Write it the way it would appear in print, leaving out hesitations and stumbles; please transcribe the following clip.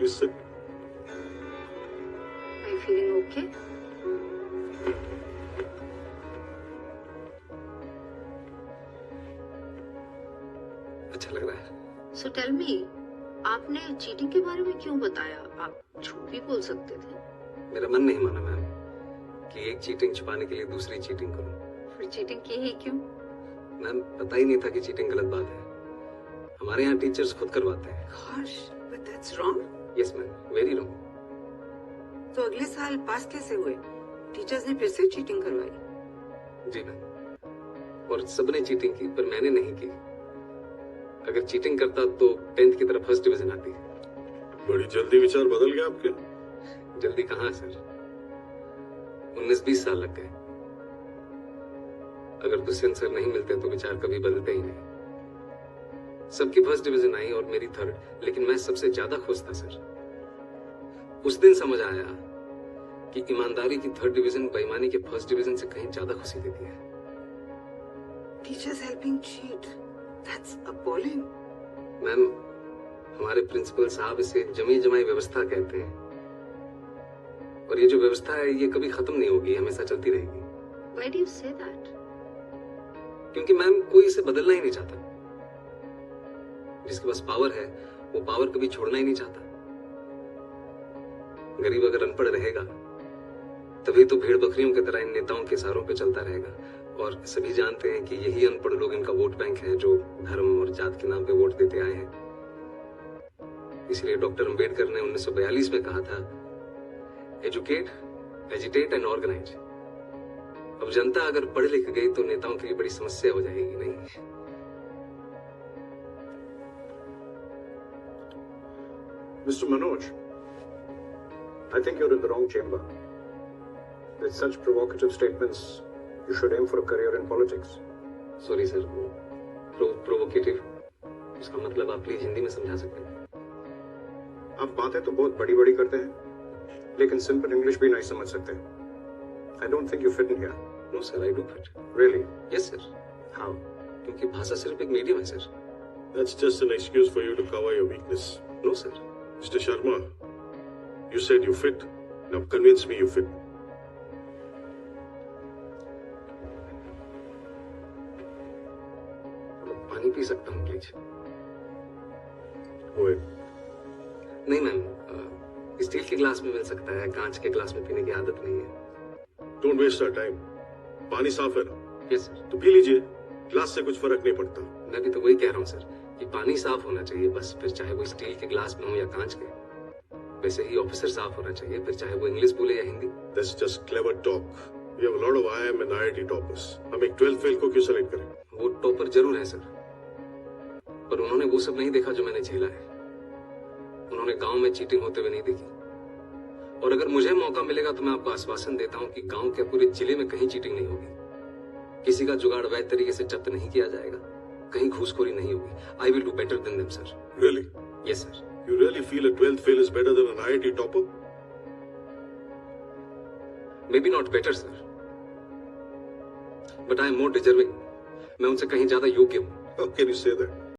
Please sit. Are you feeling okay? अच्छा लग रहा है। So tell me, आपने चीटिंग के बारे में क्यों बताया? आप झूठ भी बोल सकते थे। मेरा मन नहीं माना मैम कि एक चीटिंग छुपाने के लिए दूसरी चीटिंग करूं। फिर चीटिंग की ही क्यों? मैम पता ही नहीं था कि चीटिंग गलत बात है। हमारे यहाँ टीचर्स खुद करवाते हैं। Gosh, but that's wrong. Yes ma'am, very wrong. तो अगले साल पास कैसे हुए? टीचर्स ने फिर से चीटिंग करवाई? जी मैम, और सबने चीटिंग की पर मैंने नहीं की। अगर चीटिंग करता तो 10th की तरफ फर्स्ट डिवीजन आती। बड़ी जल्दी विचार बदल गया आपके। जल्दी कहाँ सर, 19-20 साल लग गए। अगर दुष्यंत सर नहीं मिलते तो विचार कभी बदलते ही नहीं। सबकी फर्स्ट डिवीजन आई और मेरी थर्ड, लेकिन मैं सबसे ज्यादा खुश था सर। उस दिन समझ आया कि ईमानदारी की थर्ड डिवीजन बेईमानी के फर्स्ट डिवीजन से कहीं ज्यादा खुशी देती है। Teachers helping cheat. That's appalling. Ma'am, हमारे प्रिंसिपल साहब इसे जमी जमाई व्यवस्था कहते हैं, और ये जो व्यवस्था है ये कभी खत्म नहीं होगी, हमेशा चलती रहेगी। Why do you say that? क्योंकि मैम कोई इसे बदलना ही नहीं चाहता। जिसके पास पावर है वो पावर कभी छोड़ना ही नहीं चाहता। गरीब अगर अनपढ़ रहेगा तभी तो भेड़ बकरियों की तरह इन नेताओं के इशारों पे चलता रहेगा, और सभी जानते हैं कि यही अनपढ़ लोग इनका वोट बैंक है जो धर्म और जात के नाम पे वोट देते आए हैं। इसलिए डॉक्टर अंबेडकर ने 1942 में कहा था, एजुकेट, एजिटेट एंड ऑर्गेनाइज। अब जनता अगर पढ़ लिख गई तो नेताओं के लिए बड़ी समस्या हो जाएगी। नहीं, Mr. Manoj, I think you're in the wrong chamber. With such provocative statements, you should aim for a career in politics. Sorry sir, provocative उसका मतलब आप प्लीज हिंदी में समझा सकते हैं? आप बातें तो बहुत बड़ी बड़ी करते हैं, लेकिन सिंपल इंग्लिश भी नहीं समझ सकते। I don't think you fit in here. No sir, I do fit. Really? Yes sir. How? क्योंकि भाषा सिर्फ एक मीडियम है sir. That's just an excuse for you to cover your weakness. No sir. Mr. Sharma, you said you fit. Now convince me you fit. पानी P सकता हूँ please? Go ahead. नहीं ma'am, steel के glass में मिल सकता है, कांच के ग्लास में पीने की आदत नहीं है। Don't waste our time. पानी साफ है ना? Yes sir. तो पी लीजिए, ग्लास से कुछ फर्क नहीं पड़ता। मैं भी तो वही कह रहा हूँ सर कि पानी साफ होना चाहिए बस, फिर चाहे वो स्टील के ग्लास में हो या कांच के। वैसे ही ऑफिसर साफ होना चाहिए, फिर चाहे वो इंग्लिश बोले या Hindi. That's just clever talk. We have a lot of IIM and IIT toppers. हम एक 12th फेल को क्यों सेलेक्ट करें? वो टॉपर जरूर है सर, पर उन्होंने वो सब नहीं देखा जो मैंने झेला है। उन्होंने गांव में चीटिंग होते हुए नहीं देखी। और अगर मुझे मौका मिलेगा तो मैं आपको आश्वासन देता हूं कि गांव के पूरे जिले में कहीं चीटिंग नहीं होगी। किसी का जुगाड़ वैध तरीके से जब्त नहीं किया जाएगा, कहीं घूसखोरी नहीं होगी। I will do better than them sir. Really? Yes sir. You really feel a 12th fail is better than an IIT topper? May be not better sir, but I am more deserving. मैं उनसे कहीं ज्यादा योग्य हूँ। How can you say that?